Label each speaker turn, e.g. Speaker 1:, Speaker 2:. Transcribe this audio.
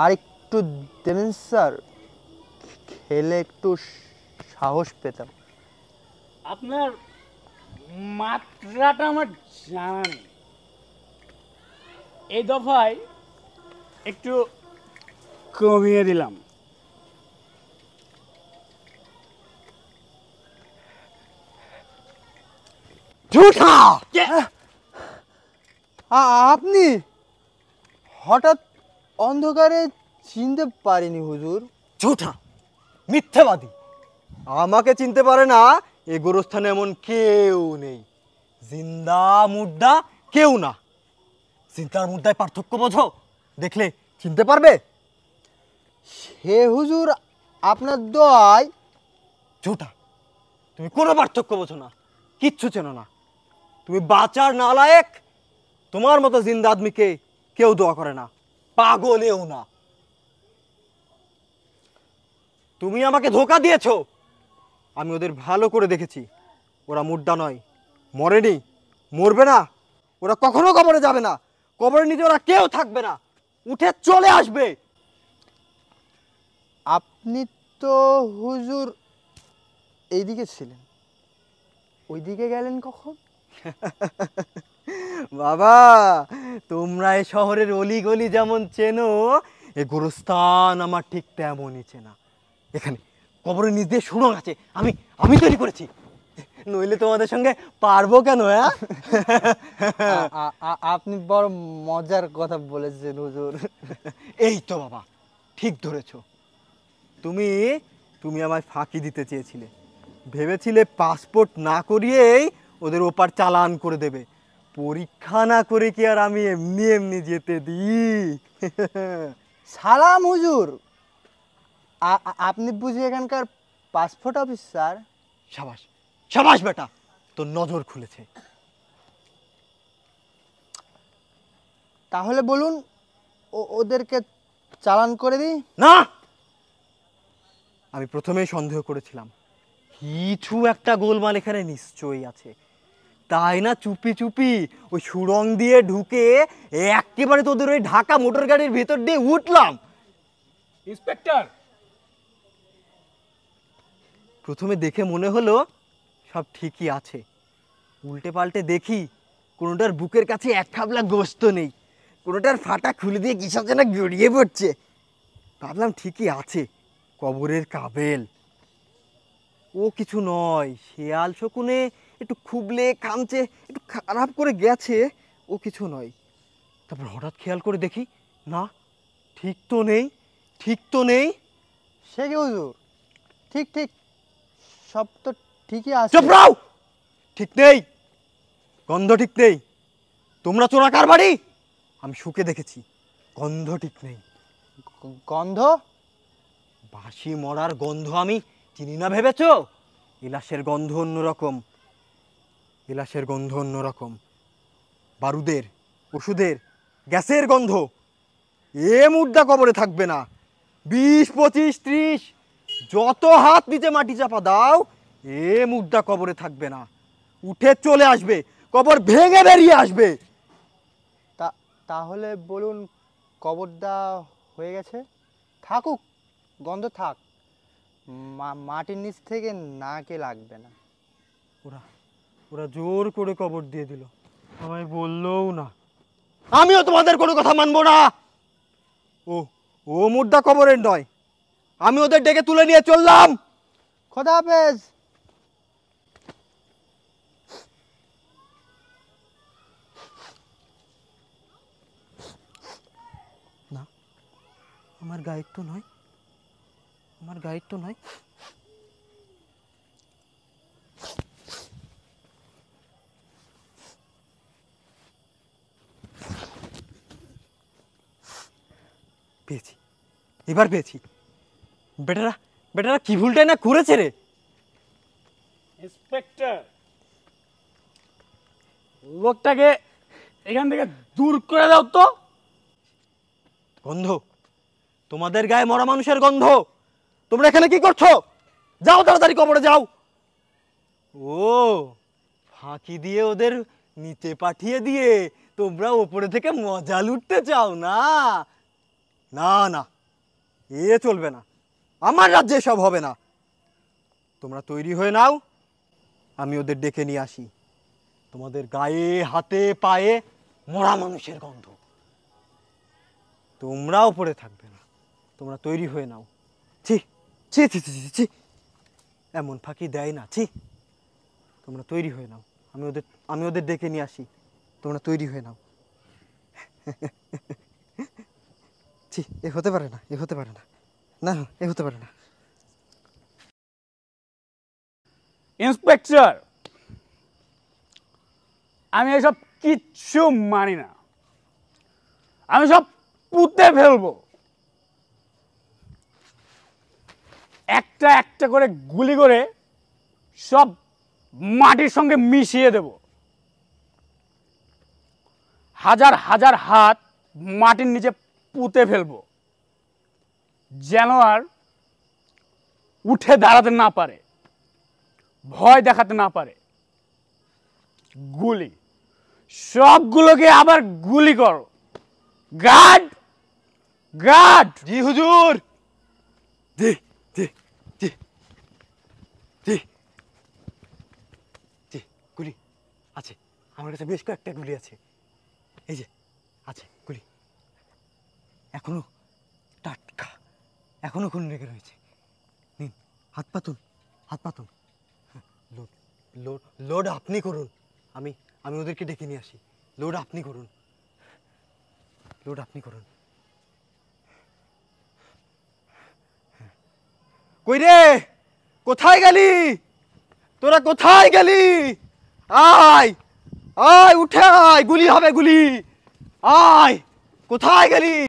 Speaker 1: আর একটু দেবেন স্যার, খেলে একটু সাহস পেতাম।
Speaker 2: আপনার মাত্রাটা আমার জানা নেই, এই দফায় একটু কমিয়ে দিলাম।
Speaker 1: ঝুঠা! আপনি হঠাৎ অন্ধকারে চিনতে পারিনি হুজুর।
Speaker 3: ঝুঠা, মিথ্যাবাদী। আমাকে চিনতে পারে না এ গোরস্থানে এমন কেউ নেই। জিন্দা মুর্দা কেউ না। জিন্দার মুর্দায় পার্থক্য বোঝো? দেখলে চিনতে পারবে?
Speaker 1: সে হুজুর আপনার দোয়ায়।
Speaker 3: ঝুঠা, তুমি কোনো পার্থক্য বোঝো না, কিচ্ছু চেনো না। তুমি বাঁচার নালায়েক। তোমার মতো জিন্দা আদমিকে কেউ দোয়া করে না, পাগলেও না। তুমি আমাকে ধোঁকা দিয়েছো। আমি ওদের ভালো করে দেখেছি। ওরা মুর্দা নয়, মরেনি, মরবে না। ওরা কখনো কবরে যাবে না। কবরের নিচে ওরা কেউ থাকবে না, উঠে চলে আসবে।
Speaker 1: আপনি তো হুজুর এইদিকে ছিলেন, ওইদিকে গেলেন কখন?
Speaker 3: বাবা, তোমরা এই শহরের অলিগলি যেমন চেনো, এ গোরস্থান আমার ঠিক তেমনই চেনা। এখানে কবরের নিচ দিয়ে সুড়ঙ্গ আছে, আমি আমি তৈরি করেছি। নইলে তোমাদের সঙ্গে পারবো কেন? হ্যাঁ,
Speaker 1: আপনি বড় মজার কথা বলেছেন হুজুর।
Speaker 3: এই তো বাবা, ঠিক ধরেছো। তুমি তুমি আমায় ফাঁকি দিতে চেয়েছিলে। ভেবেছিলে পাসপোর্ট না করিয়েই ওদের ওপার চালান করে দেবে। পরীক্ষা না করে কি আর আমি এমনি এমনি যেতে দিই?
Speaker 1: সালাম হুজুর, আপনি বুঝি এখানকার পাসপোর্ট অফিসার?
Speaker 3: সাবাস, সাবাস বেটা, তোর নজর খুলেছে।
Speaker 1: তাহলে বলুন, ওদেরকে চালান করে দিই?
Speaker 3: না, আমি প্রথমেই সন্দেহ করেছিলাম কিছু একটা গোলমাল এখানে নিশ্চয়ই আছে। তাই না চুপি চুপি ওই সুড়ং দিয়ে ঢুকে একেবারে তোদের ওই ঢাকা মোটর গাড়ির ভেতর দিয়ে উঠলাম।
Speaker 2: ইন্সপেক্টর,
Speaker 3: প্রথমে দেখে মনে হলো সব ঠিকই আছে। উল্টে পাল্টে দেখি কোনোটার বুকের কাছে এক খাবলা গোস্ত নেই, কোনোটার ফাটা খুলে দিয়ে কিসব যেন গড়িয়ে পড়ছে। ভাবলাম ঠিকই আছে, কবরের কাবেল। ও কিছু নয়, শেয়াল শকুনে একটু খুবলে কামচে একটু খারাপ করে গেছে, ও কিছু নয়। তারপর হঠাৎ খেয়াল করে দেখি, না, ঠিক তো নেই, ঠিক তো নেই।
Speaker 1: সে কি হুজুর, ঠিক ঠিক সব তো ঠিকই আছে।
Speaker 3: চুপ রাও! ঠিক নেই, গন্ধ ঠিক নেই। তোমরা চোরাকার বাড়ি, আমি শুকে দেখেছি, গন্ধ ঠিক নেই।
Speaker 1: গন্ধ?
Speaker 3: বাসি মরার গন্ধ আমি চিনি না ভেবেছো? ইলাশের গন্ধ অন্যরকম, ইলাশের গন্ধ অন্যরকম। বারুদের, ওষুধের, গ্যাসের গন্ধ। এ মুর্দা কবরে থাকবে না। 20, 25, 30 যত হাত নিচে মাটি চাপা দাও, এ মুর্দা কবরে থাকবে না, উঠে চলে আসবে, কবর ভেঙে বেরিয়ে আসবে।
Speaker 1: তাহলে বলুন, কবরটা হয়ে গেছে, থাকুক, গন্ধ থাক, মাটির নিচ থেকে নাকে লাগবে না।
Speaker 3: ওরা ওরা জোর করে কবর দিয়ে দিল, আমায় বললোও না। আমিও তোমাদের কোনো কথা মানবো না। ও ও মুর্দা কবরের নয়, আমি ওদের ডেকে তুলে নিয়ে চললাম।
Speaker 1: খোদা হাফেজ।
Speaker 3: না, আমার গায়ের তো নয়, আমার গায়ের তো নয়। পেয়েছি, এবার পেয়েছি। বেটারা বেটারা কি ভুলটাই না করেছে রে।
Speaker 2: ইন্সপেক্টর, লোকটাকে এখান থেকে দূর করে দাও তো।
Speaker 3: গন্ধ, তোমাদের গায়ে মরা মানুষের গন্ধ। তোমরা এখানে কি করছো? যাও তাড়াতাড়ি কবরে যাও। ও, ফাঁকি দিয়ে ওদের নিচে পাঠিয়ে দিয়ে তোমরা ওপরে থেকে মজা লুটতে চাও না? না না, এ চলবে না, আমার রাজ্যে সব হবে না। তোমরা তৈরি হয়ে নাও, আমি ওদের ডেকে নিয়ে আসি। তোমাদের গায়ে হাতে পায়ে মরা মানুষের গন্ধ, তোমরাও পড়ে থাকবে না। তোমরা তৈরি হয়ে নাও। ছি ছি ছি ছি ছি, ছি, এমন ফাঁকি দেয় না, ছি। তোমরা তৈরি হয়ে নাও, আমি ওদের ডেকে নিয়ে আসি। তোমরা তৈরি হয়ে নাও। ছি, এ হতে পারে না, এ হতে পারে না, না এ হতে পারে না।
Speaker 2: ইন্সপেক্টর, আমি এসব কিচ্ছু মানি না। আমি সব পুঁতে ফেলবো, একটা একটা করে গুলি করে সব মাটির সঙ্গে মিশিয়ে দেব। হাজার হাজার হাত মাটির নিচে পুঁতে ফেলবো, যেন আর উঠে দাঁড়াতে না পারে, ভয় দেখাতে না পারে। গুলি, সবগুলোকে আবার গুলি করো। Guard, guard.
Speaker 3: জি হুজুর। জি জি জি জি জি, গুলি আছে আমার কাছে, বেশ কয়েকটা গুলি আছে। এই যে আছে গুলি, এখনো টাটকা, এখনো খুন লেগে রয়েছে। নিন, হাত পাতুন, হাত পাতুন। লোড লোড লোড আপনি করুন, আমি আমি ওদেরকে ডেকে নিয়ে আসি। লোড আপনি করুন, লোড আপনি করুন। কই রে, কোথায় গেলি তোরা, কোথায় গেলি? আয় আয়, উঠে আয়, গুলি হবে গুলি। আয়, কোথায় গেলি?